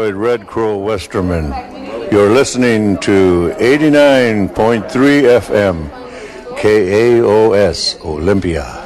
Lloyd Red Crow Westerman. You're listening to 89.3 FM, KAOS Olympia.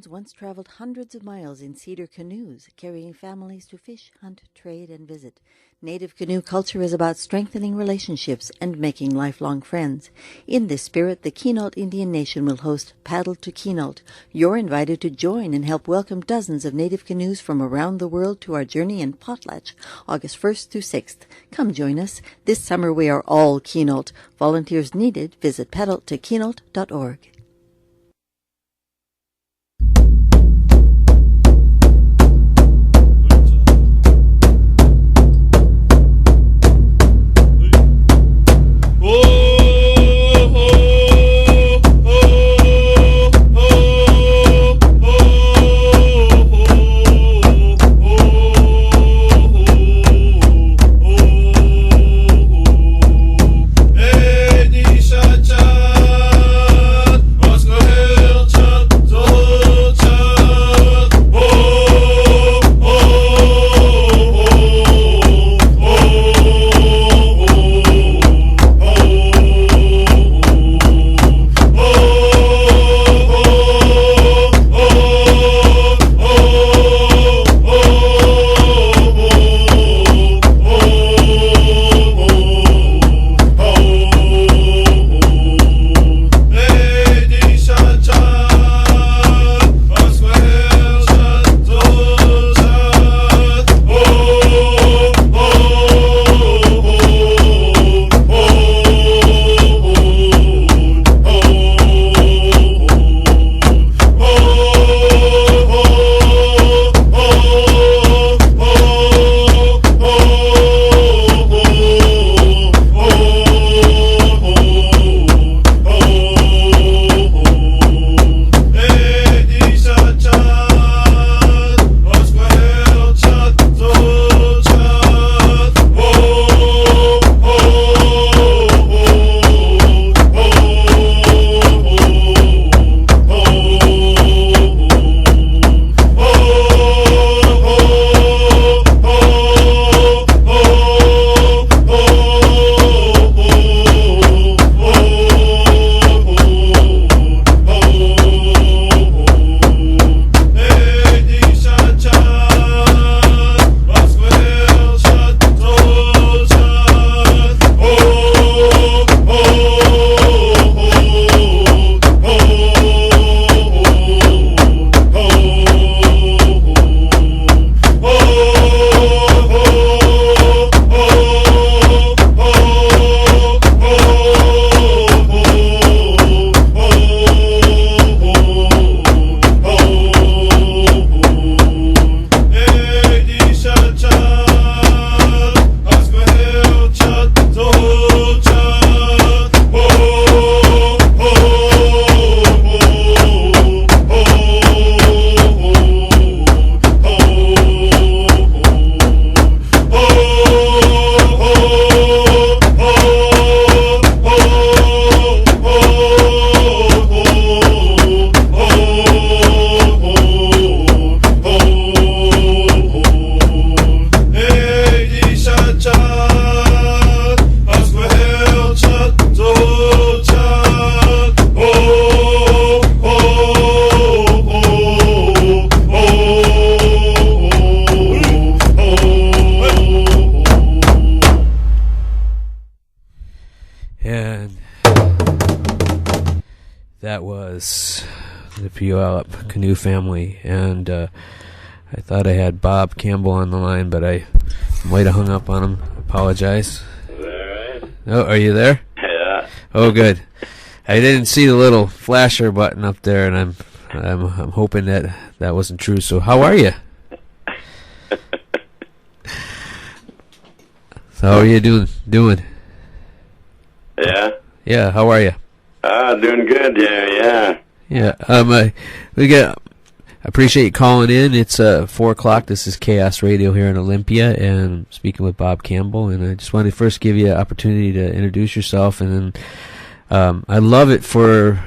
Once traveled hundreds of miles in cedar canoes, carrying families to fish, hunt, trade, and visit. Native canoe culture is about strengthening relationships and making lifelong friends. In this spirit, the Quinault Indian Nation will host Paddle to Quinault. You're invited to join and help welcome dozens of native canoes from around the world to our journey in Potlatch, August 1st through 6th. Come join us. This summer we are all Quinault. Volunteers needed. Visit paddletoquinault.org. Oh, oh, oh, oh, oh. was the Puyallup Canoe family, and I thought I had Bob Campbell on the line, but I might have hung up on him. Apologize. Is that right? Oh, are you there? Yeah. Oh, good. I didn't see the little flasher button up there, and I'm hoping that wasn't true. So, how are you? So, how are you doing? Yeah. Yeah. How are you? Doing good. Yeah. Yeah. I appreciate you calling in. It's 4:00. This is Chaos Radio here in Olympia, and I'm speaking with Bob Campbell. And I just wanted to first give you an opportunity to introduce yourself, and then I love it for.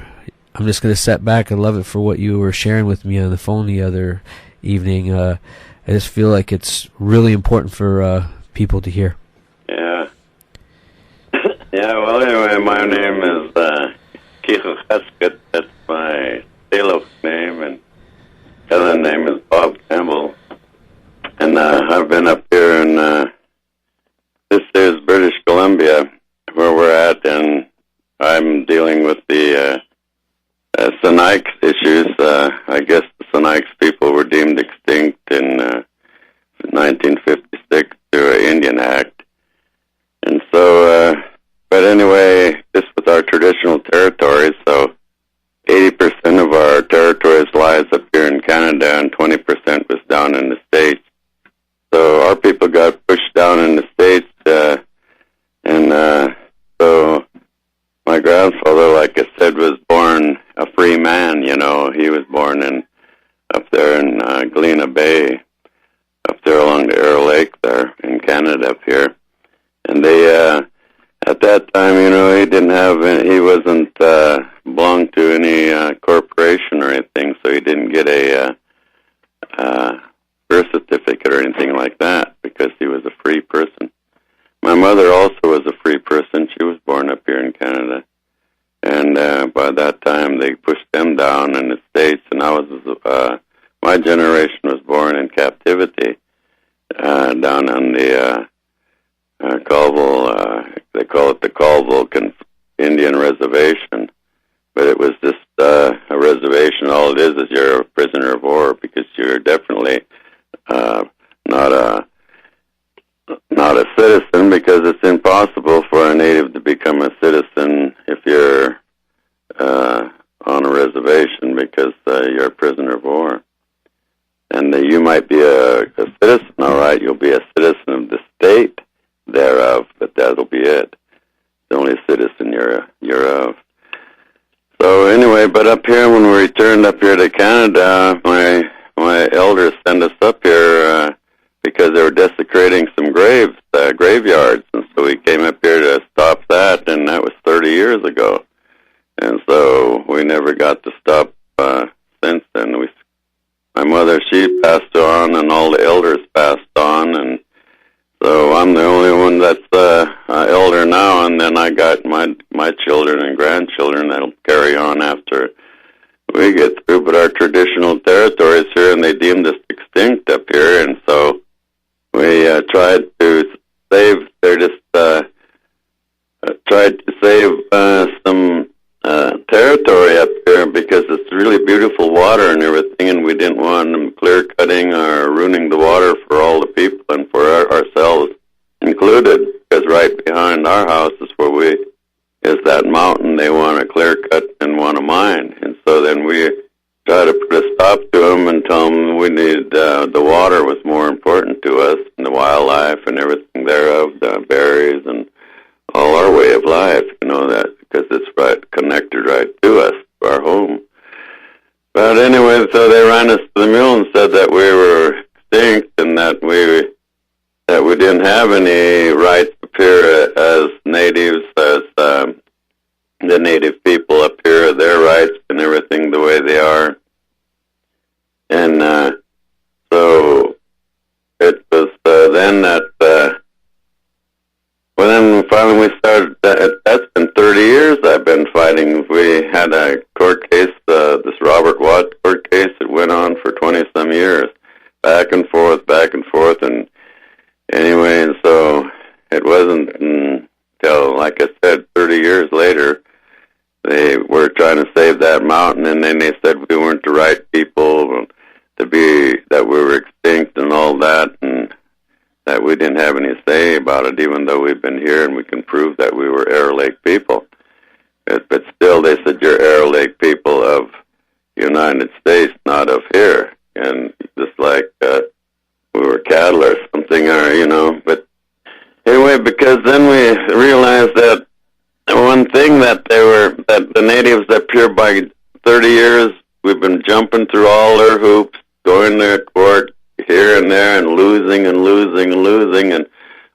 I'm just going to step back. I love it for what you were sharing with me on the phone the other evening. I just feel like it's really important for people to hear. Yeah. Yeah. Well, anyway, my name is Keiko Heskett. That's my Taylor name, and the other name is Bob Campbell. And I've been up here in this is British Columbia, where we're at, and I'm dealing with the Sinixt issues. I guess the Sinixt people were deemed extinct in 1956 through an Indian Act. And so, but anyway, this was our traditional territory, so 80% of our territories lies up here in Canada, and 20% was down in the States. So our people got pushed down in the States, and so my grandfather, like I said, was born a free man. You know, he was born up there in Galena Bay, up there along the Arrow Lake there in Canada up here. And they, at that time, you know, he wasn't belonged to any corporation or anything, so he didn't get a birth certificate or anything like that because he was a free person. My mother also was a free person. She was born up here in Canada. And by that time, they pushed them down in the States, and my generation was born in captivity down on the Colville, they call it the Colville Indian Reservation, but it was just a reservation. All it is you're a prisoner of war because you're definitely not a citizen, because it's impossible for a native to become a citizen if you're on a reservation, because you're a prisoner of war. And you might be a citizen, all right, you'll be a citizen of the state thereof, but that'll be it. The only citizen you're of. So anyway, but up here, when we returned up here to Canada, my elders sent us up here because they were desecrating some graveyards, and so we came up here to stop that, and that was 30 years ago. And so we never got to stop since then. My mother, she passed on, and all the elders passed on, and so I'm the only one that's elder now, and then I got my children and grandchildren that'll carry on after we get through. But our traditional territories here, and they deemed us extinct up here, and so we tried to save. Tried to save some territory up here because it's really beautiful water and everything, and we didn't want them clear cutting or ruining the water for all the people and for ourselves included, because right behind our house is that mountain they want to clear cut and want to mine. And so then we try to put a stop to them and tell them we needed the water was more important to us, and the wildlife and everything thereof, the berries and all our way of life, you know, that because it's right connected right to us, to our home. But anyway, so they ran us to the mill and said that we were extinct and that we didn't have any rights up here as natives, as the native people up here, their rights and everything the way they are. And so it was then that well, then finally we started. That's been 30 years I've been fighting. We had a court case, this Robert Watt court case. It went on for 20-some years, back and forth, and anyway, and so it wasn't until, like I said, 30 years later, they were trying to save that mountain mountain, and then they said we weren't the right people that we were extinct and all that, and that we didn't have any say about it, even though we've been here and we can prove that we were Air Lake people. But still, they said you're Air Lake people of United States, not of here, and just like we were cattle or something, or But anyway, because then we realized that one thing that the natives up here by 30 years, we've been jumping through all their hoops, going to court here and there, and losing and losing and losing, and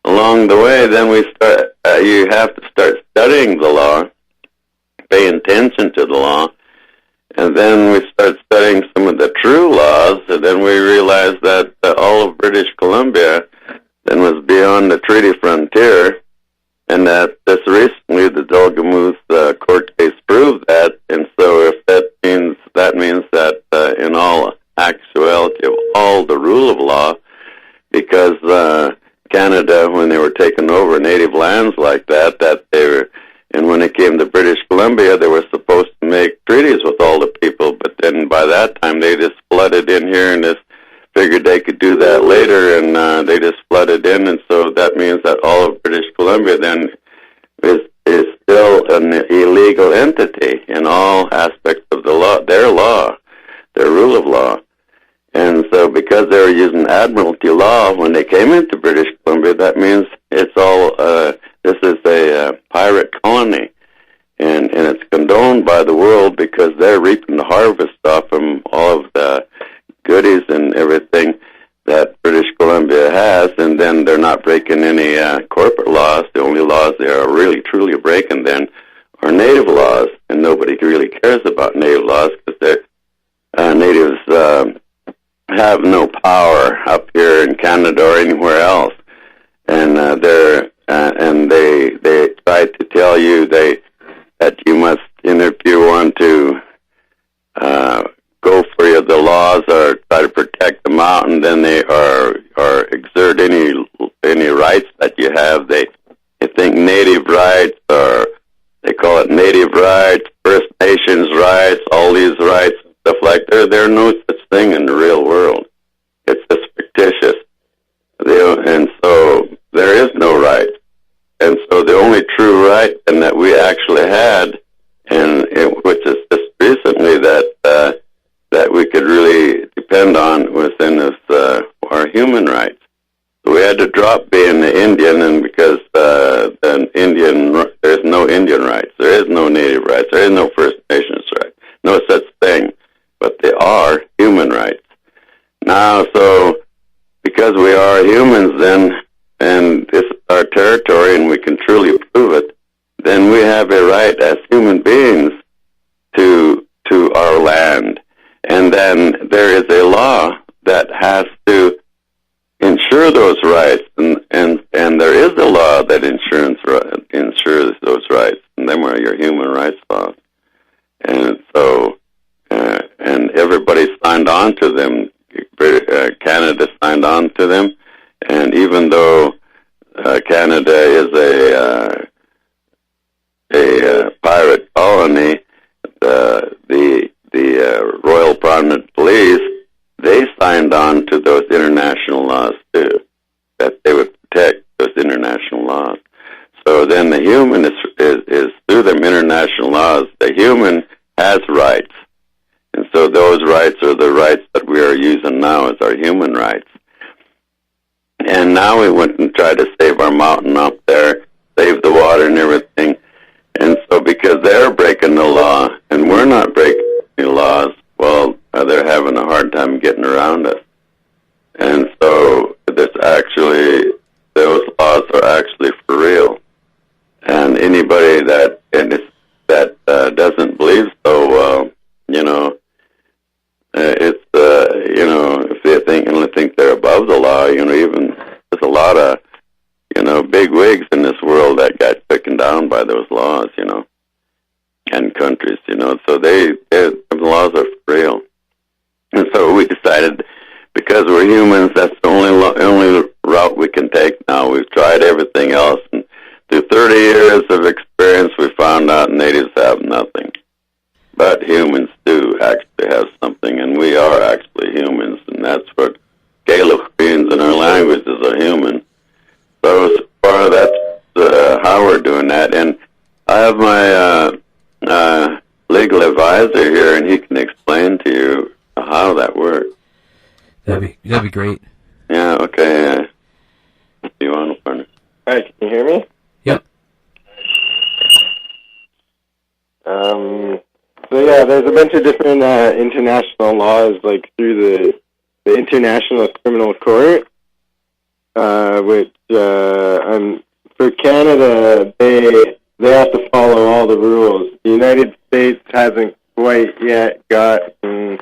along the way, then we start. You have to start studying the law, pay attention to the law, and then we start studying some of the true laws, and then we realized that all of British Columbia then was beyond the treaty frontier, and that just recently the Delgamuth court case proved that, and so if that means that in all actuality of all the rule of law, because Canada, when they were taking over native lands like that they were, and when it came to British Columbia, they were supposed to make treaties with all the people, but then by that time they just flooded in here and just figured they could do that later, and they just flooded in, and so that means that all of British Columbia then is still an illegal entity in all aspects of the law, their rule of law. And so because they were using Admiralty law when they came into British Columbia, that means it's all, this is a pirate colony. And it's condoned by the world because they're reaping the harvest off from all of the goodies and everything that British Columbia has, and then they're not breaking any corporate laws. The only laws they are really, truly breaking then are native laws, and nobody really cares about native laws because natives have no power up here in Canada or anywhere else, and they try to tell you that you must, and if you want to go for the laws or try to protect the mountain, then they are exert any rights that you have. They think native rights, or they call it native rights, First Nations rights, all these rights, stuff like that. There are no such thing in the real world. It's just fictitious. And so there is no right. And so the only true right and that we actually had, which is just recently that we could really depend on within this our human rights. So we had to drop being the Indian, and because then there's no Indian rights, there is no Native rights, there is no First Nations rights, no such thing. But they are human rights. Now, so because we are humans then, and this is our territory, and we can truly prove it, then we have a right as human beings to our land. And then there is a law that has to ensure those rights, and there is a law that ensures those rights, and them are your human rights laws. And so, and everybody signed on to them. Canada signed on to them, and even though Canada is a pirate colony, the Royal Prominent Police, they signed on to those international laws too, that they would protect those international laws. So then the human is through them international laws, the human has rights. And so those rights are the rights that we are using now as our human rights. And now we went and tried to save our mountain up there, save the water and everything. And so because they're breaking the law and we're not breaking any laws, well, they're having a hard time getting around us. And so those laws are actually for real. And anybody that doesn't believe so, well, if they think they're above the law, even there's a lot of, big wigs in this world that got taken down by those laws, and countries, so the laws are for real. And so we decided, because we're humans, that's the only route we can take now. We've tried everything else, and through 30 years of experience, we found out natives have nothing, but humans do. That'd be great. Yeah, okay. You want to partner? Hi, can you hear me? Yep. So yeah, there's a bunch of different international laws, like through the International Criminal Court, which for Canada, they have to follow all the rules. The United States hasn't quite yet gotten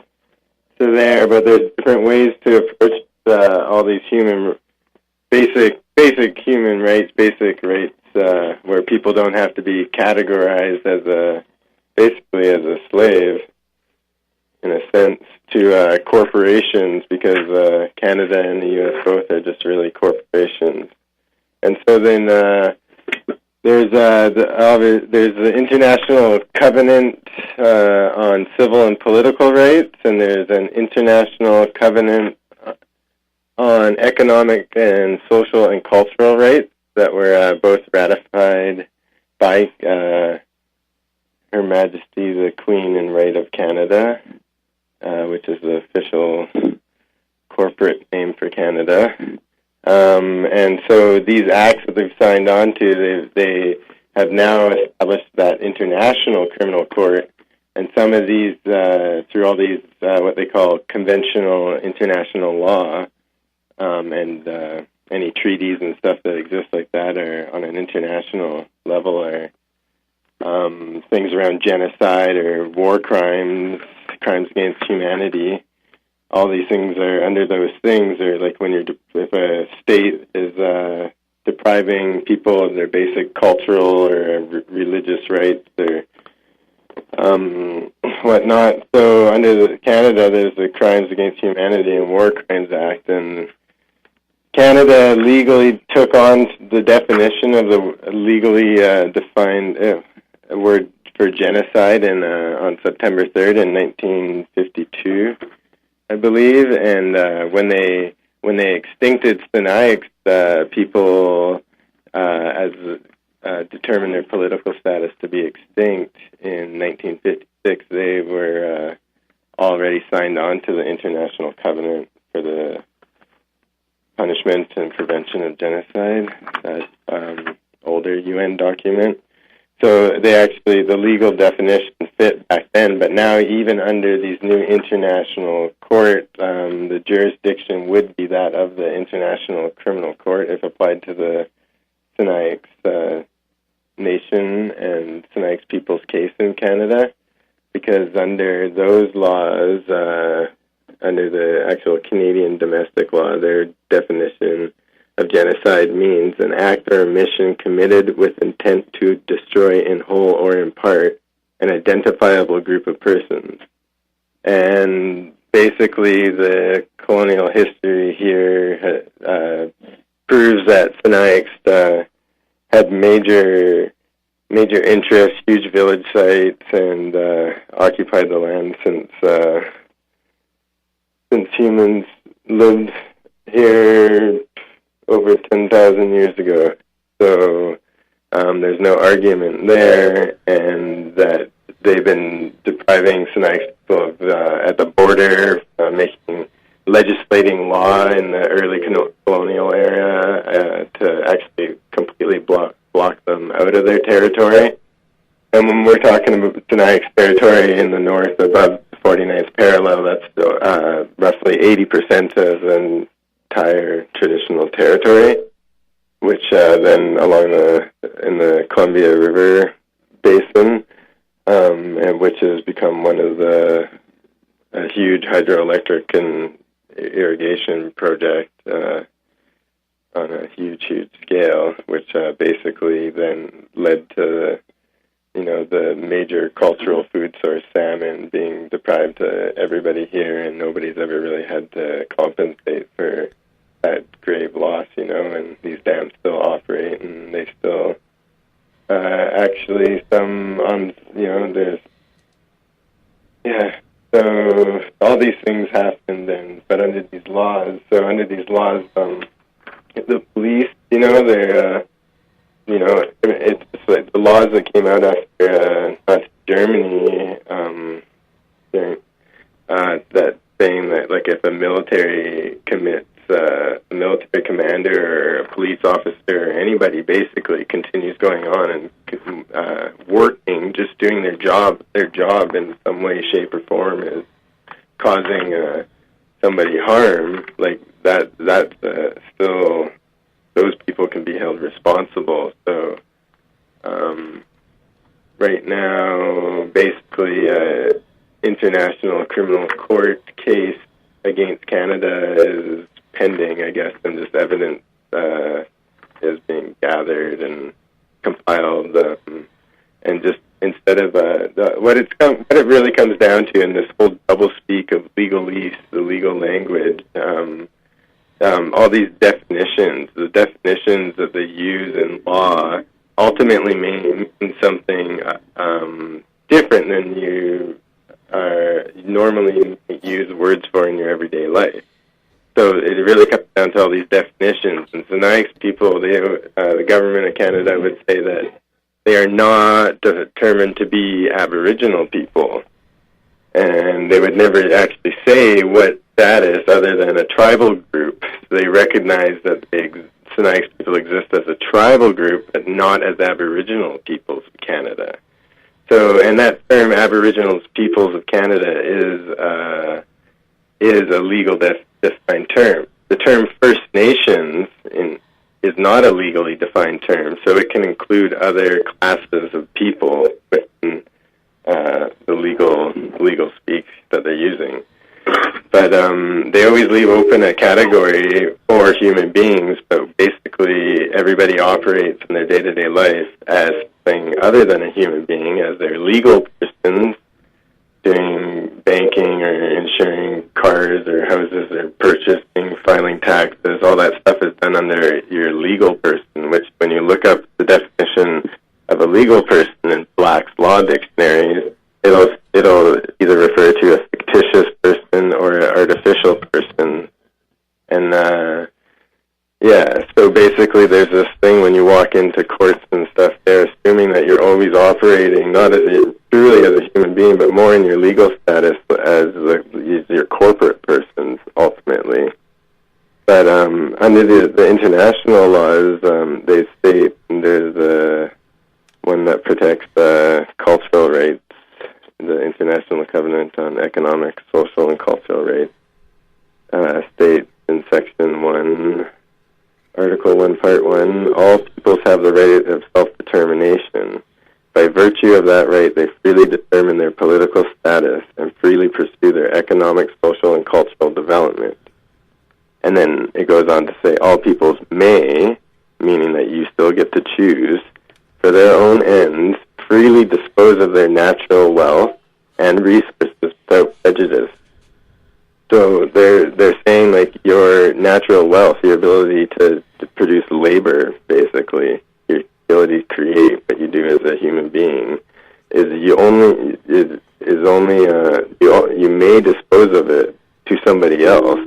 to there, but there's different ways to approach all these basic human rights, where people don't have to be categorized as basically as a slave, in a sense, to corporations, because Canada and the U.S. both are just really corporations. And so then there's the International Covenant on Civil and Political Rights, and there's an International Covenant on Economic and Social and Cultural Rights that were both ratified by Her Majesty the Queen and Right of Canada, which is the official corporate name for Canada. And so these acts that they've signed on to, they have now established that international criminal court. And some of these, through all these, what they call conventional international law, and any treaties and stuff that exist like that are on an international level, are things around genocide or war crimes, crimes against humanity. All these things are under those things, or like when if a state is depriving people of their basic cultural or religious rights or whatnot. So under Canada, there's the Crimes Against Humanity and War Crimes Act, and Canada legally took on the definition of the legally defined word for genocide on September 3rd in 1952, I believe. And when they extincted Sinixt, people determined their political status to be extinct in 1956. They were already signed on to the International Covenant for the Punishment and Prevention of Genocide, that older UN document. So the legal definition fit back then, but now even under these new international court, the jurisdiction would be that of the International Criminal Court if applied to the Sinixt nation and Sinixt people's case in Canada, because under those laws, under the actual Canadian domestic law, their definition of genocide means an act or omission committed with intent to destroy in whole or in part an identifiable group of persons. And basically the colonial history here proves that Sinixt had major interests, huge village sites, and occupied the land since humans lived here over 10,000 years ago. So there's no argument there, and that they've been depriving Sinixt people of, at the border, legislating law in the early colonial era to actually completely block them out of their territory. And when we're talking about Sinixt territory in the north above the 49th parallel, that's roughly 80% of the entire traditional territory, which then in the Columbia River basin, and which has become one of a huge hydroelectric and irrigation project on a huge scale, which basically then led to the major cultural food source, salmon, being deprived to everybody here, and nobody's ever really had to compensate for that grave loss, and these dams still operate, and they still actually there's so all these things happened then, but under these laws, the police, they're it's just like the laws that came out after Nazi Germany, that saying that, like, if a military commits, a military commander or a police officer or anybody basically continues going on and working, just doing their job in some way, shape, or form is causing somebody harm, like that's still, those people can be held responsible. So right now, basically, international criminal court case against Canada is pending, I guess, and just evidence is being gathered and compiled, and just instead of what it really comes down to in this whole doublespeak of legalese, the legal language, all these definitions, the definitions that they use in law, ultimately mean something different than you normally use words for in your everyday life. So it really comes down to all these definitions. And Sinixt people, the government of Canada would say that they are not determined to be Aboriginal people. And they would never actually say what status other than a tribal group. They recognize that Sinixt people exist as a tribal group, but not as Aboriginal peoples of Canada. So, and that term, Aboriginal peoples of Canada, is a legal defined term. The term First Nations is not a legally defined term, so it can include other classes of people within the legal speak that they're using. But they always leave open a category for human beings, but basically everybody operates in their day-to-day life as something other than a human being, as their legal persons doing banking or insuring cars or houses or purchasing, filing taxes. All that stuff is done under your legal person, which when you look up the definition of a legal person in Black's Law Dictionary, it'll either refer to a fictitious person or an artificial person. And so basically there's this thing when you walk into courts and stuff, they're assuming that you're always operating not truly as a human being, but more in your legal status as your corporate persons, ultimately. But under the international laws, they state there's one that protects cultural rights, the International Covenant on Economic, Social, and Cultural Rights, states in Section 1, Article 1, Part 1, all peoples have the right of self-determination. By virtue of that right, they freely determine their political status and freely pursue their economic, social, and cultural development. And then it goes on to say, all peoples may, meaning that you still get to choose, for their own ends, freely dispose of their natural wealth and resources without prejudice. So they're saying, like, your natural wealth, your ability to produce labor, basically, your ability to create what you do as a human being, you may dispose of it to somebody else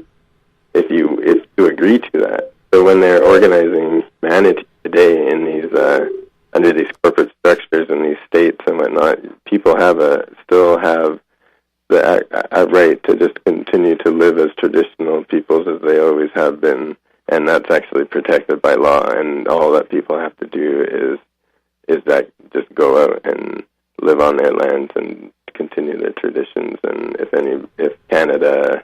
if you agree to that. So when they're organizing humanity today in these under these corporate structures in these states and whatnot, people still have the right to just continue to live as traditional peoples as they always have been, and that's actually protected by law. And all that people have to do is that just go out and live on their lands and continue their traditions. And if Canada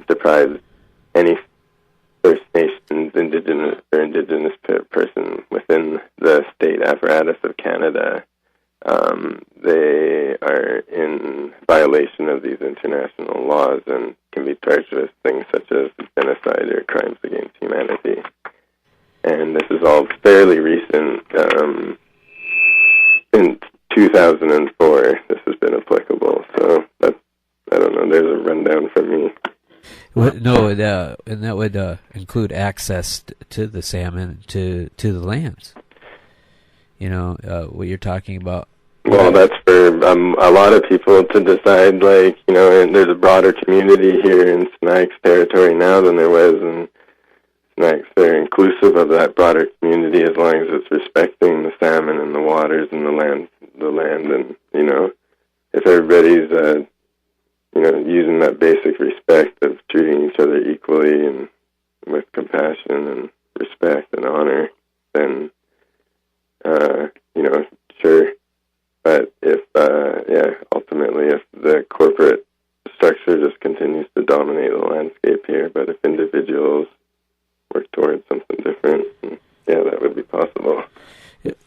deprives any First Nations, Indigenous person within the state apparatus of Canada, they are in violation of these international laws and can be charged with things such as genocide or crimes against humanity. And this is all fairly recent. Since 2004, this has been applicable. So I don't know. There's a rundown from me. And that would include access to the salmon, to the lands. What you're talking about. Well, that's for a lot of people to decide, and there's a broader community here in Sinixt territory now than there was, and Sinixt, they're inclusive of that broader community as long as it's respecting the salmon and the waters and the land, and, if everybody's, using that basic respect of treating each other equally and with compassion and respect and honor, then, sure. But if, ultimately, if the corporate structure just continues to dominate the landscape here, but if individuals work towards something different, that would be possible.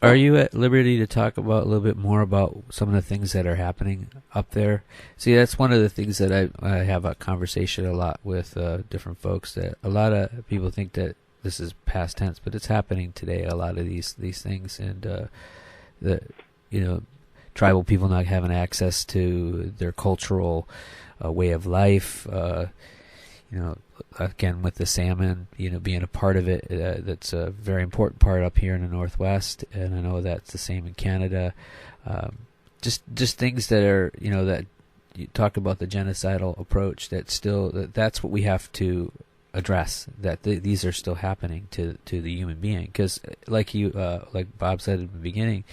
Are you at liberty to talk about a little bit more about some of the things that are happening up there? See, that's one of the things that I have a conversation a lot with different folks, that a lot of people think that this is past tense, but it's happening today, a lot of these things, and tribal people not having access to their cultural way of life, again, with the salmon, being a part of it, that's a very important part up here in the Northwest, and I know that's the same in Canada. Just things that are, that you talk about the genocidal approach, that's what we have to address, that these are still happening to the human being, because like Bob said at the beginning,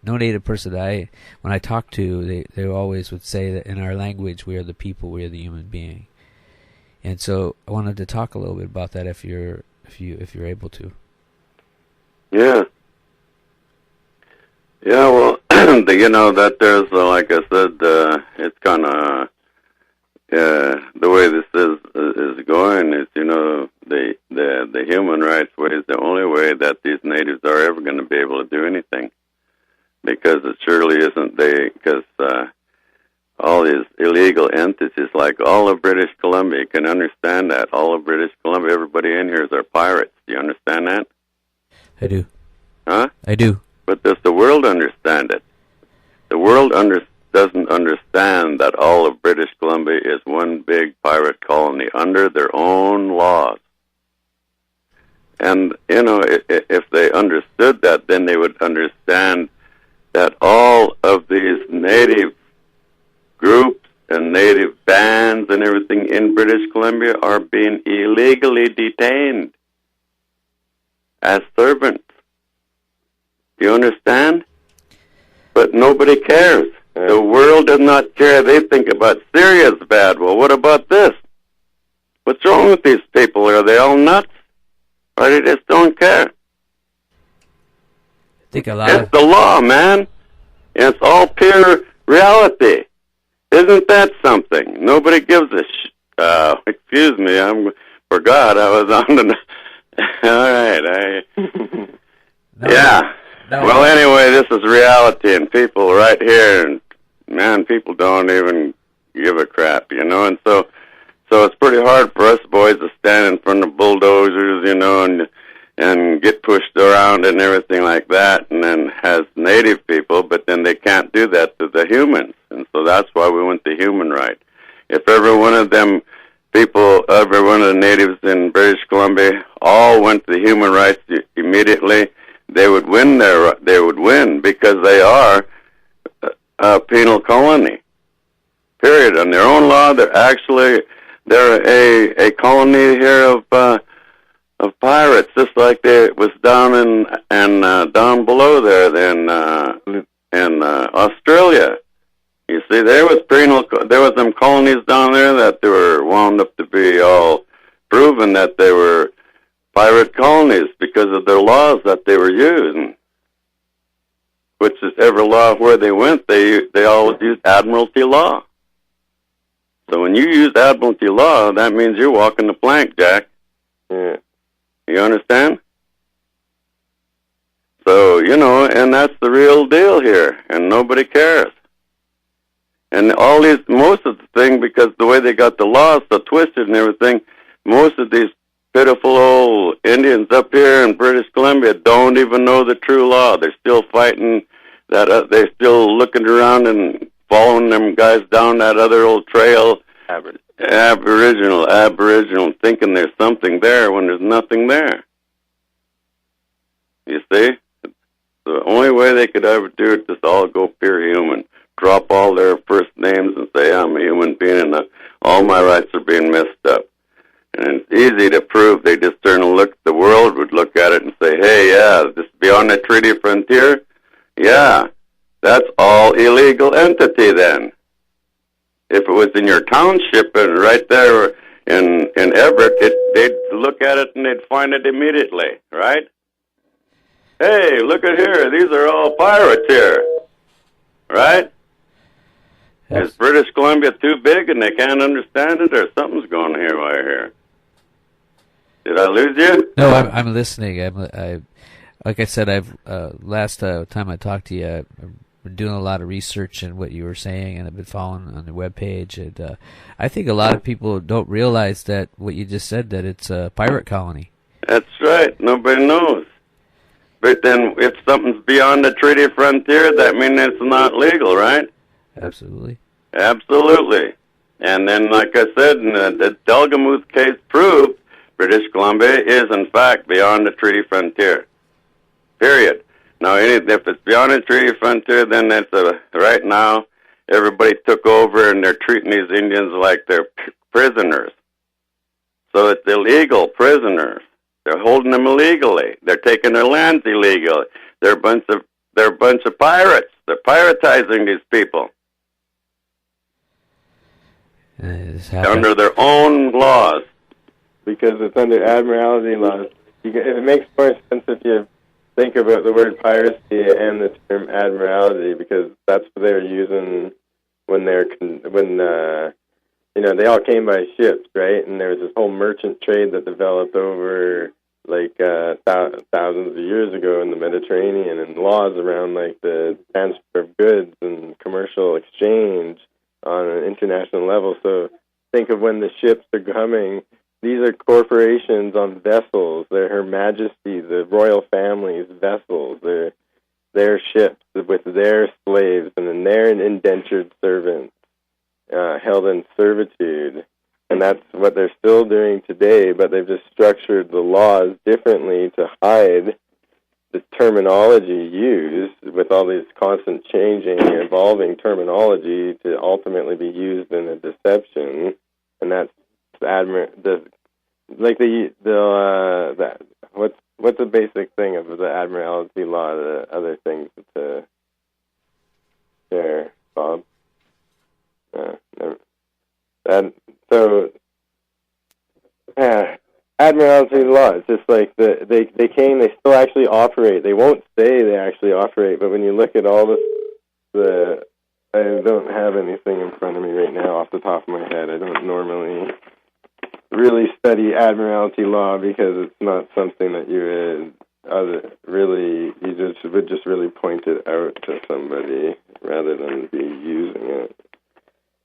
no Native person that when I talk to, they always would say that in our language, we are the people, we are the human being. And so I wanted to talk a little bit about that if you're able to. Yeah. Yeah, well, that there's, like I said, it's kind of, the way this is going is, the human rights way is the only way that these natives are ever going to be able to do anything. Because it surely isn't because all these illegal entities, like all of British Columbia, you can understand that. All of British Columbia, everybody in here are pirates. Do you understand that? I do. Huh? I do. But does the world understand it? The world doesn't understand that all of British Columbia is one big pirate colony under their own laws. And, if they understood that, then they would understand that all of these native groups and native bands and everything in British Columbia are being illegally detained as servants. Do you understand? But nobody cares. The world does not care. They think about Syria's bad. Well, what about this? What's wrong with these people? Are they all nuts? Or they just don't care? I think it's the law, man. It's all pure reality. Isn't that something? Nobody gives a excuse me, I forgot I was on the... All right, yeah. No. Well, anyway, this is reality, and people right here, and man, people don't even give a crap, and so it's pretty hard for us boys to stand in front of bulldozers, and get pushed around and everything like that, and then has native people, but then they can't do that to the humans, and so that's why we want the human right. If every one of them people, every one of the natives in British Columbia, all went to the human rights immediately, they would win because they are a penal colony. Period. On their own law, they're a colony here of pirates, just like it was down down below there in Australia. You see, there was them colonies down there that they were wound up to be all proven that they were pirate colonies because of their laws that they were using. Which is every law where they went, they always used admiralty law. So when you use admiralty law, that means you're walking the plank, Jack. Yeah. You understand? So, and that's the real deal here, and nobody cares. And most of the thing, because the way they got the laws so twisted and everything, most of these pitiful old Indians up here in British Columbia don't even know the true law. They're still fighting that, they're still looking around and following them guys down that other old trail. Aboriginal, thinking there's something there when there's nothing there. You see? The only way they could ever do it is all go pure human. Drop all their first names and say, I'm a human being and all my rights are being messed up. And it's easy to prove. They just turn and look, the world would look at it and say, hey, yeah, this beyond the treaty frontier, yeah, that's all illegal entity then. If it was in your township and right there in Everett, they'd look at it and they'd find it immediately, right? Hey, look at here. These are all pirates here, right? Yes. Is British Columbia too big and they can't understand it, or something's going here while here? Did I lose you? No, I'm listening. Like I said, last time I talked to you, I've been doing a lot of research in what you were saying, and I've been following on the webpage. And I think a lot of people don't realize that what you just said, that it's a pirate colony. That's right. Nobody knows. But then if something's beyond the treaty frontier, that means it's not legal, right? Absolutely. Absolutely. And then, like I said, the Delgamuth case proved British Columbia is, in fact, beyond the treaty frontier. Period. Now, if it's beyond the treaty frontier, then that's right now, everybody took over and they're treating these Indians like they're prisoners. So it's illegal prisoners. They're holding them illegally. They're taking their lands illegally. They're a bunch of pirates. They're piratizing these people under their own laws. Because it's under admiralty laws. It makes more sense if you think about the word piracy and the term admiralty, because that's what they were using when they all came by ships, right? And there was this whole merchant trade that developed over thousands of years ago in the Mediterranean, and laws around like the transfer of goods and commercial exchange on an international level. So think of when the ships are coming. These are corporations on vessels. They're Her Majesty, the royal family's vessels. They're their ships with their slaves and then their indentured servants held in servitude. And that's what they're still doing today, but they've just structured the laws differently to hide the terminology used with all these constant changing, evolving terminology to ultimately be used in a deception. And that's what's the basic thing of the admiralty law? The other things to share, Bob. Admiralty law. It's just like they still actually operate. They won't say they actually operate, but when you look at all the I don't have anything in front of me right now off the top of my head. I don't normally really study admiralty law because it's not something that you would just really point it out to somebody rather than be using it.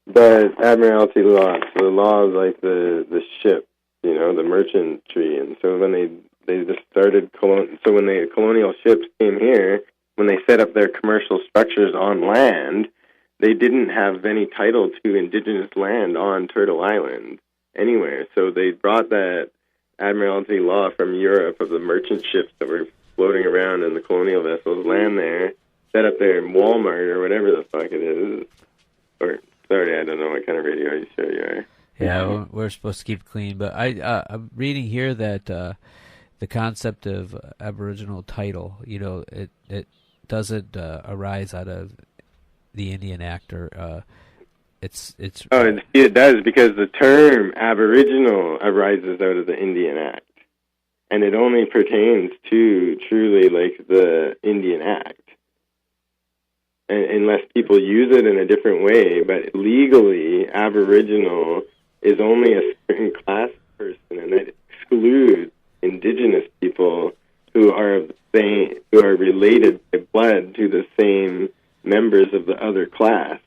But admiralty law, so the laws like the ship, the merchantry, and so when they just started when the colonial ships came here, when they set up their commercial structures on land, they didn't have any title to indigenous land on Turtle Island anywhere. So they brought that admiralty law from Europe of the merchant ships that were floating around in the colonial vessels, land there, set up their Walmart or whatever the fuck it is. Or, sorry, I don't know what kind of radio show you are. Yeah, we're supposed to keep it clean, but I'm reading here that the concept of Aboriginal title, it doesn't arise out of the Indian Act, or it's. It does, because the term Aboriginal arises out of the Indian Act, and it only pertains to truly like the Indian Act, unless people use it in a different way. But legally, Aboriginal is only a certain class of person, and that excludes Indigenous people who are related by blood to the same members of the other class.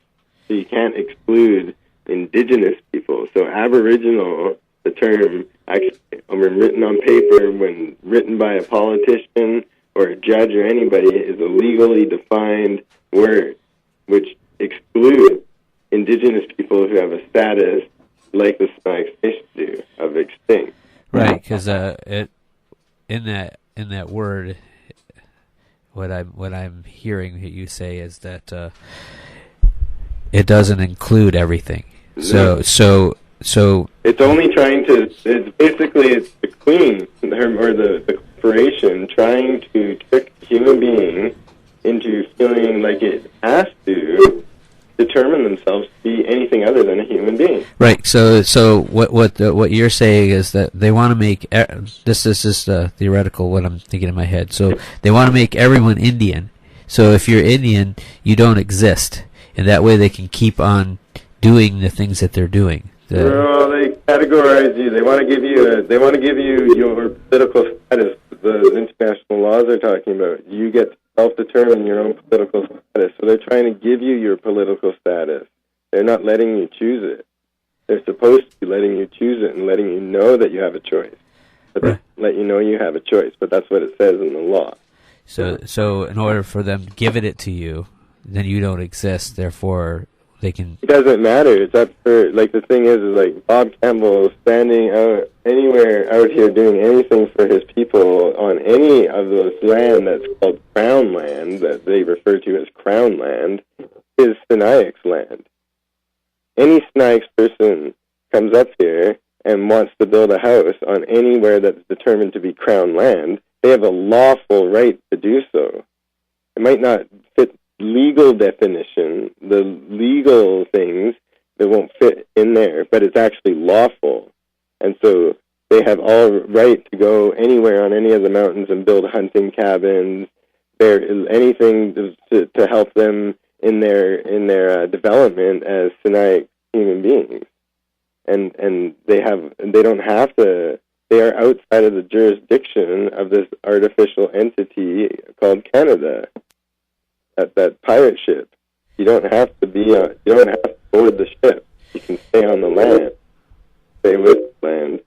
So you can't exclude Indigenous people. So Aboriginal, the term, actually, when written on paper, when written by a politician or a judge or anybody, is a legally defined word, which excludes Indigenous people who have a status like the Sinixt fish do, of extinct. Right, because in that word, what I'm hearing you say is that it doesn't include everything. No. So it's only trying to. It's the queen or the corporation trying to trick the human being into feeling like it has to determine themselves to be anything other than a human being. Right. So what you're saying is that they want to make this is theoretical what I'm thinking in my head. So they want to make everyone Indian. So if you're Indian, you don't exist, and that way they can keep on doing the things that they're doing. No, they categorize you. They want to give you your political status. The international laws are talking about. You get to self-determine your own political status. So they're trying to give you your political status. They're not letting you choose it. They're supposed to be letting you choose it and letting you know that you have a choice. But Right. they let you know you have a choice. But that's what it says in the law. So in order for them giving it to you, then you don't exist. Therefore, they can. It doesn't matter. It's up for, like, the thing is like Bob Campbell standing out anywhere out here doing anything for his people on any of those land that's called Crown land, that they refer to as Crown land, is Sinixt land. Any Sinixt person comes up here and wants to build a house on anywhere that's determined to be Crown land, they have a lawful right to do so. It might not fit legal definition, the legal things that won't fit in there, but it's actually lawful. And so they have all right to go anywhere on any of the mountains and build hunting cabins, anything to help them in their development as Sinixt human beings. And they don't have to. They are outside of the jurisdiction of this artificial entity called Canada. That pirate ship. You don't have to you don't have to board the ship. You can stay on the land. Stay with the land.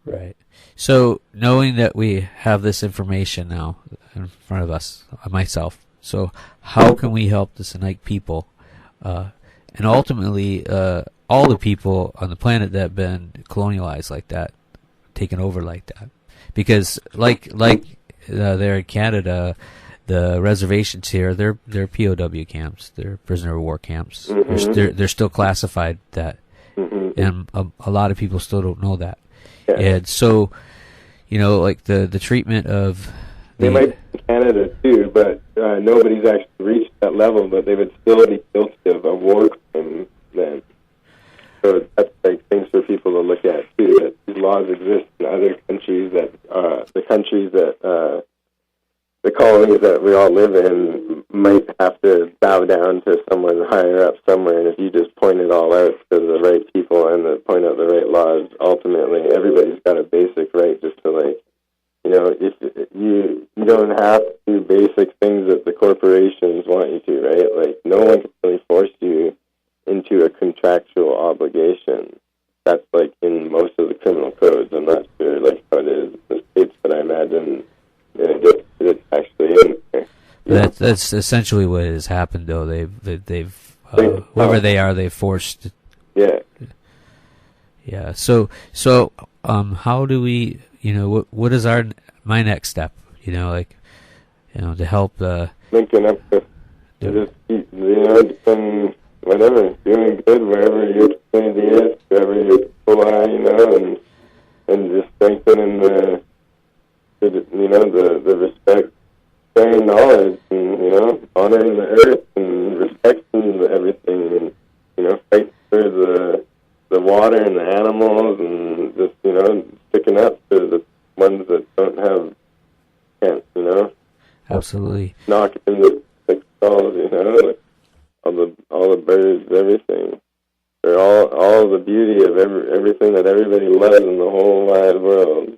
Right. So knowing that we have this information now in front of us, myself, so how can we help the Sinixt people, and ultimately all the people on the planet that have been colonialized like that, taken over like that? Because like there in Canada, the reservations here, they're POW camps, they're prisoner of war camps. Mm-hmm. They're still classified that, and a lot of people still don't know that. Yeah. And so, like the treatment of they might be in Canada too, but nobody's actually reached that level. But they would still be guilty of a war crime then. So that's like things for people to look at too. That these laws exist in other countries. That the colonies that we all live in might have to bow down to someone higher up somewhere, and if you just point it all out to the right people and point out the right laws, ultimately everybody's got a basic right just to, if you don't have to do basic things that the corporations want you to, right? Like, no one can really force you into a contractual obligation. That's like in most of the criminal codes. I'm not sure how it is in the States, but I imagine it's actually in there. That's essentially what has happened, though. They've whoever they are, they've forced. Yeah. Yeah. So how do we? What is my next step? To help. Linking up with just keep, doing whatever, doing good wherever your community is, wherever your people are, and just strengthening the respect, sharing knowledge, and honoring the earth and respecting everything, and fighting for the water and the animals, and just sticking up to the ones that can't, Absolutely. knocking the thick skulls, all the birds, everything. They're all the beauty of everything that everybody loves in the whole wide world.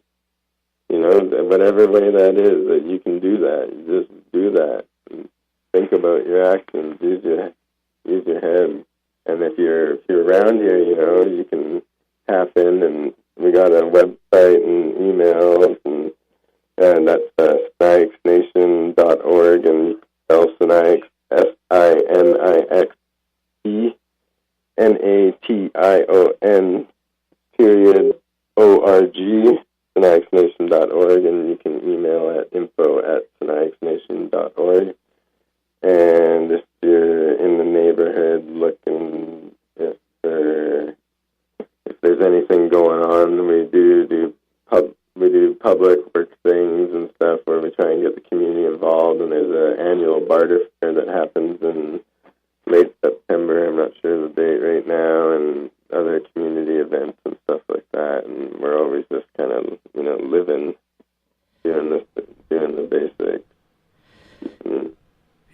Whatever way that is, that you can do that. You just do that. And think about your actions. Use your head. And if you're around here, you can tap in, and we got a website and email, and that's SinixtNation.org, and you can spell Sinixt, SINIXTNATION SinixtNation.org, and you can email at info@SinixtNation.org. And if you're in the neighborhood looking if there's anything going on, we do public work things and stuff where we try and get the community involved. And there's an annual barter fair that happens in late September. I'm not sure the date right now, and other community events and stuff like that. And we're always just kind of, living, doing the basics. And,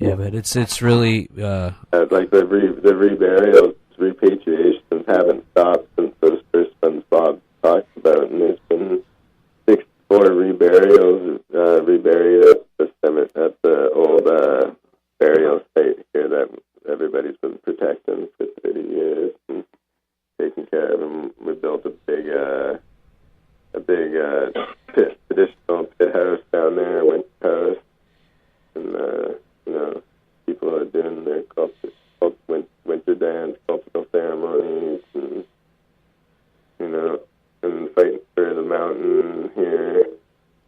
Yeah, but it's really like the reburials, repatriations haven't stopped since those first ones Bob talked about, and there's been 64 reburials reburied at the old burial site here that everybody's been protecting for 30 years and taking care of them. We built a big traditional pit house down there, a winter house, and people are doing their winter dance, cultural ceremonies, and and fighting for the mountain here.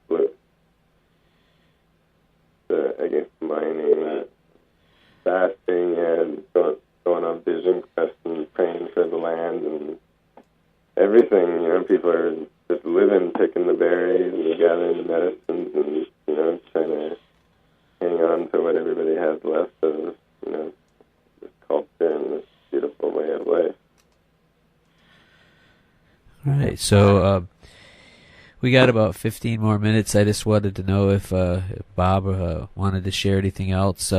With against mining, fasting, and going on vision quests and praying for the land and everything. People are just living, picking the berries and gathering the medicines, and trying to hang on to what everybody has left of this culture and this beautiful way of life. all right. So we got about 15 more minutes. I just wanted to know if Bob wanted to share anything else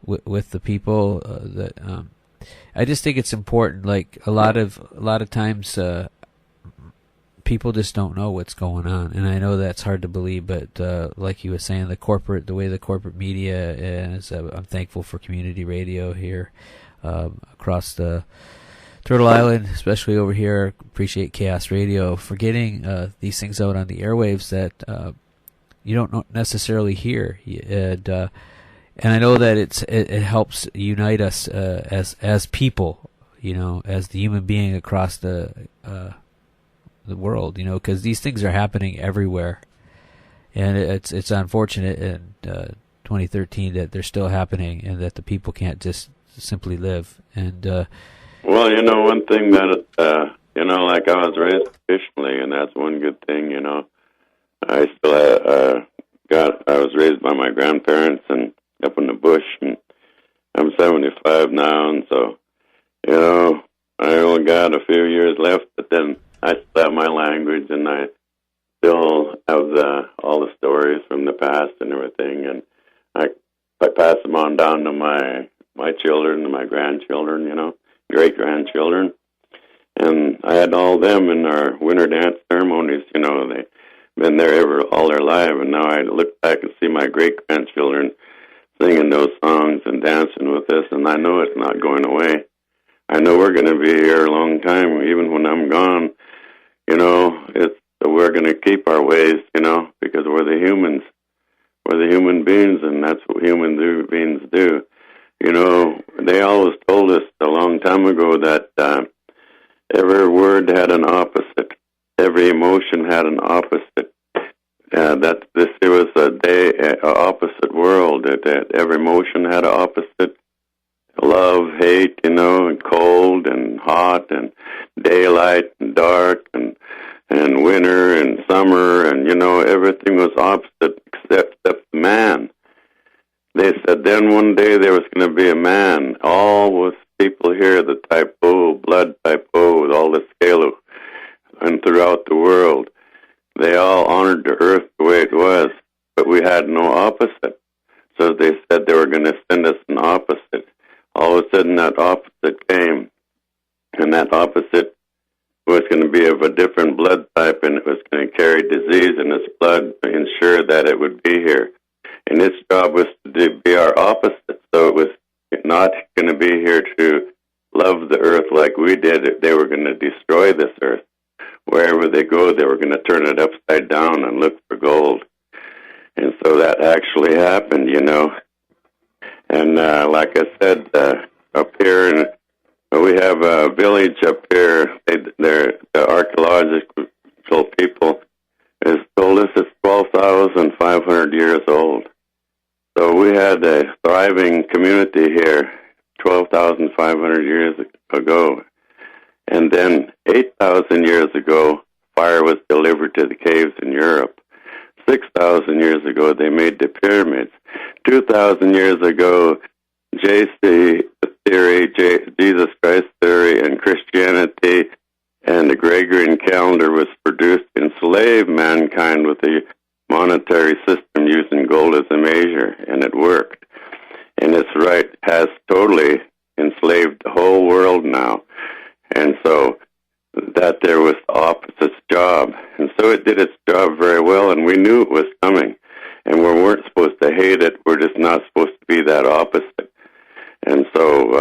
with the people. That I just think it's important. Like a lot of times, people just don't know what's going on, and I know that's hard to believe. But like you were saying, the way the corporate media is. I'm thankful for community radio here across the Turtle Island, especially over here. Appreciate Chaos Radio for getting these things out on the airwaves that you don't necessarily hear, and I know that it helps unite us as people, as the human being across the world, because these things are happening everywhere, and it's unfortunate in 2013 that they're still happening and that the people can't just simply live and. Well, one thing that, like I was raised traditionally, and that's one good thing, I still I was raised by my grandparents and up in the bush, and I'm 75 now, and so, I only got a few years left, but then I still have my language, and I still have all the stories from the past and everything, and I pass them on down to my children and my grandchildren, great-grandchildren. And I had all them in our winter dance ceremonies, they've been there all their life, and now I look back and see my great-grandchildren singing those songs and dancing with us, and I know it's not going away. I know we're going to be here a long time, even when I'm gone. We're going to keep our ways, because we're the humans. We're the human beings, and that's what human beings do. They always told us a long time ago that every word had an opposite. Every emotion had an opposite. That it was a opposite world. That every emotion had an opposite. Love, hate, and cold and hot and daylight and dark and winter and summer and everything was opposite except man. They said then one day there was going to be a man. All was people here, the type O, blood type O, with all the scale and throughout the world. They all honored the earth the way it was, but we had no opposite. So they said they were going to send us an opposite. All of a sudden that opposite came, and that opposite was going to be of a different blood type, and it was going to carry disease in its blood to ensure that it would be here. And its job was to be our opposite, so it was not going to be here to love the earth like we did. They were going to destroy this earth. Wherever they go, they were going to turn it upside down and look for gold. And so that actually happened, And like I said, up here, we have a village up here. They're the archaeological people has told us it's 12,500 years old. So we had a thriving community here 12,500 years ago. And then 8,000 years ago, fire was delivered to the caves in Europe. 6,000 years ago, they made the pyramids. 2,000 years ago, J.C. theory, Jesus Christ theory, and Christianity, and the Gregorian calendar was produced to enslave mankind with a monetary system using gold as a measure, and it worked. And it's right, has totally enslaved the whole world now. And so that there was the opposite's job. And so it did its job very well, and we knew it was coming. And we weren't supposed to hate it. We're just not supposed to be that opposite. And so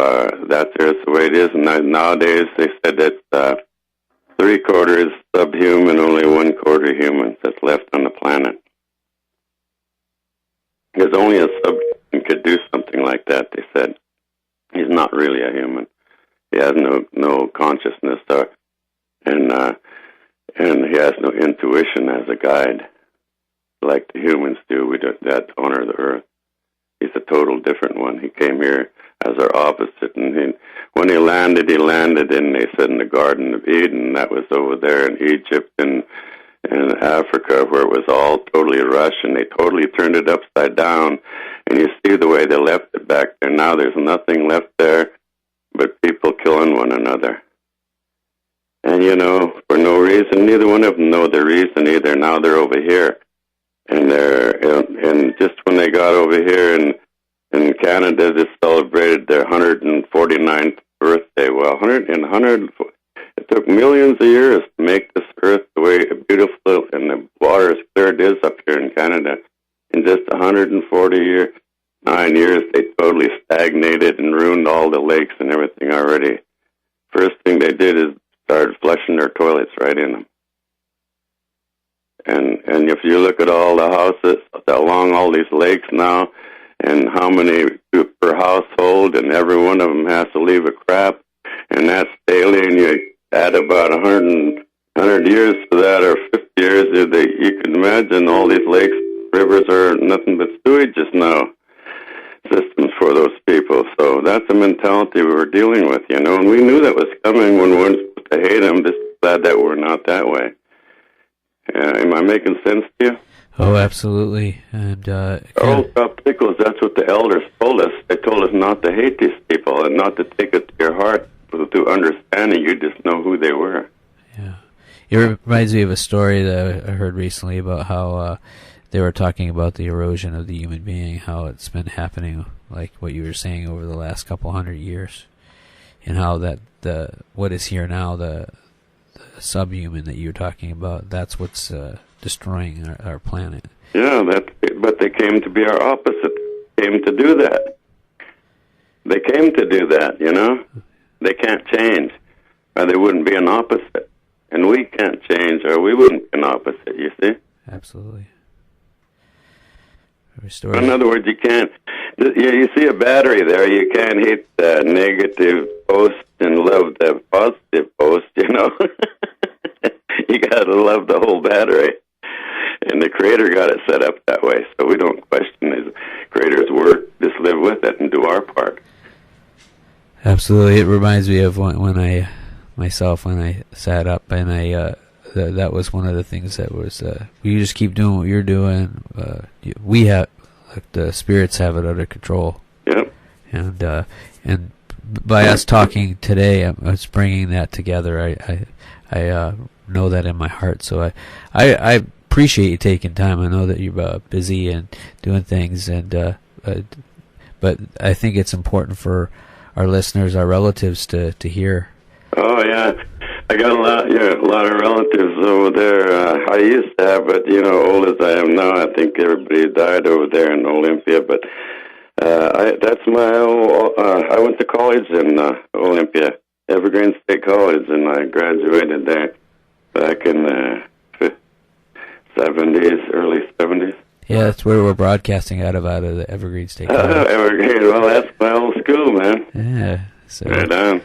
that's the way it is. And nowadays they said that 3/4 subhuman, only 1/4 humans that's left on the planet. Because only a subhuman could do something like that, they said. He's not really a human. He has no consciousness, and he has no intuition as a guide, like the humans do. We do that to honor the earth. He's a total different one. He came here as our opposite, and when he landed, in, they said, in the Garden of Eden. That was over there in Egypt and Africa, where it was all totally Russian. They totally turned it upside down, and you see the way they left it back there. Now there's nothing left there but people killing one another. And, for no reason. Neither one of them know the reason either. Now they're over here. And just when they got over here in Canada, they celebrated their 149th birthday. Well, it took millions of years to make this earth the way beautiful and the water as clear it is up here in Canada. In just 149 years, they totally stagnated and ruined all the lakes and everything already. First thing they did is started flushing their toilets right in them. And if you look at all the houses along all these lakes now, and how many per household, and every one of them has to leave a crap, and that's daily, and you add about 100 years to that, or 50 years, you can imagine all these lakes, rivers are nothing but sewages now, systems for those people. So that's the mentality we were dealing with, and we knew that was coming when we weren't supposed to hate them, just glad that we're not that way. Am I making sense to you? Oh, absolutely. And Pickles, that's what the elders told us. They told us not to hate these people and not to take it to your heart, but to understanding, you just know who they were. Yeah. It reminds me of a story that I heard recently about how they were talking about the erosion of the human being, how it's been happening, like what you were saying, over the last couple 100 years, and how that what is here now, the subhuman that you're talking about, that's what's destroying our planet. Yeah, but they came to be our opposite. Came to do that. They came to do that, They can't change, or they wouldn't be an opposite. And we can't change, or we wouldn't be an opposite, you see? Absolutely. In other words, you can't... You see a battery there, you can't hate the negative post and love the positive post, You got to love the whole battery. And the Creator got it set up that way, so we don't question His Creator's work. Just live with it and do our part. Absolutely. It reminds me of when I sat up, and that was one of the things that was, you just keep doing what you're doing. We have, the spirits have it under control. Yep. And by us talking today, it's bringing that together. I know that in my heart. So I appreciate you taking time. I know that you're busy and doing things, but I think it's important for our listeners, our relatives, to hear. Oh yeah, I got a lot of relatives over there. I used to have, but old as I am now, I think everybody died over there in Olympia. But that's I went to college in Olympia, Evergreen State College, and I graduated there back in the 70s, early 70s. Yeah, that's where we're broadcasting out of the Evergreen State College. Evergreen, well, that's my old school, man. Yeah. So, right on.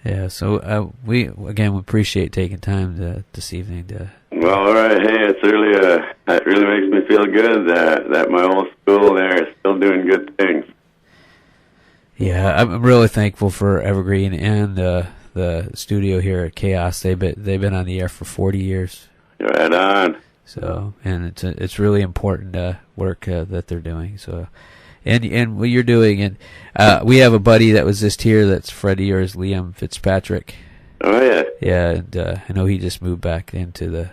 Yeah, so we appreciate taking time this evening to... Well, all right. Hey, it's really it really makes me feel good that my old school there is still doing good things. Yeah, I'm really thankful for Evergreen and the studio here at Chaos. They've been on the air for 40 years. Right on. So, and it's really important work that they're doing. So, and what you're doing. And we have a buddy that was just here that's Freddie, or is Liam Fitzpatrick. Oh, yeah. Yeah, and I know he just moved back into the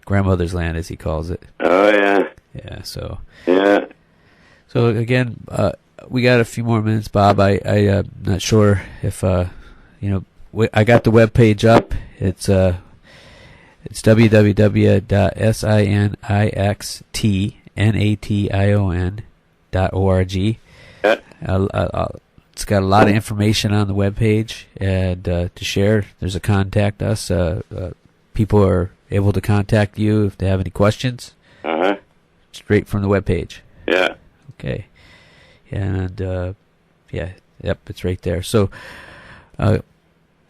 grandmother's land, as he calls it. Oh, yeah. Yeah, so. Yeah. So, again, we got a few more minutes, Bob. I'm not sure if, I got the webpage up. It's www.sinixtnation.org. Yeah. It's got a lot of information on the webpage, and to share. There's a contact us. People are able to contact you if they have any questions. Uh-huh. Straight from the webpage. Yeah. Okay. And, it's right there. So,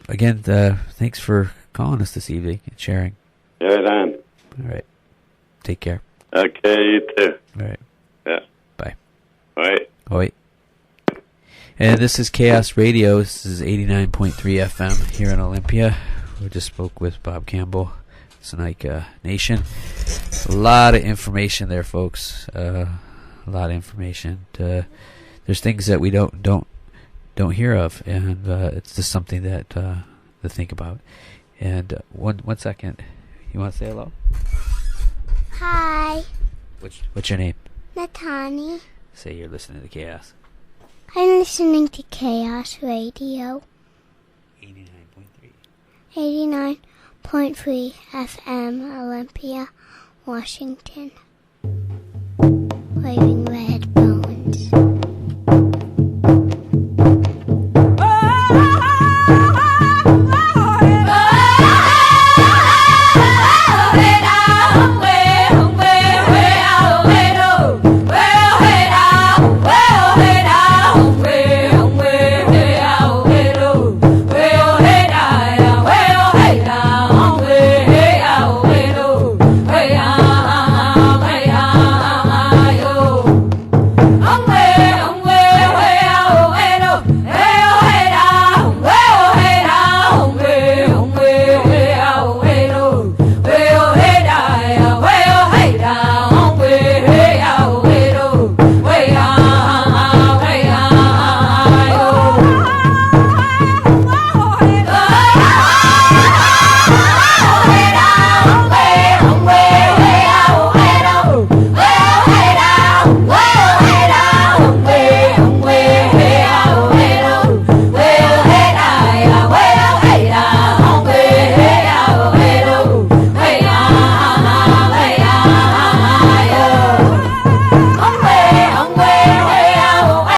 again, thanks for calling us this evening and sharing. Right on. All right. Take care. Okay, you too. All right. Yeah. Bye. Bye. Oi. And this is Chaos Radio. This is 89.3 FM here in Olympia. We just spoke with Bob Campbell, Sinixt Nation. A lot of information there, folks. A lot of information. There's things that we don't hear of, and it's just something that to think about. And one second, you want to say hello? Hi, What's your name? Natani. Say you're listening to Chaos. I'm listening to Chaos Radio. 89.3. 89.3 FM, Olympia, Washington. Waving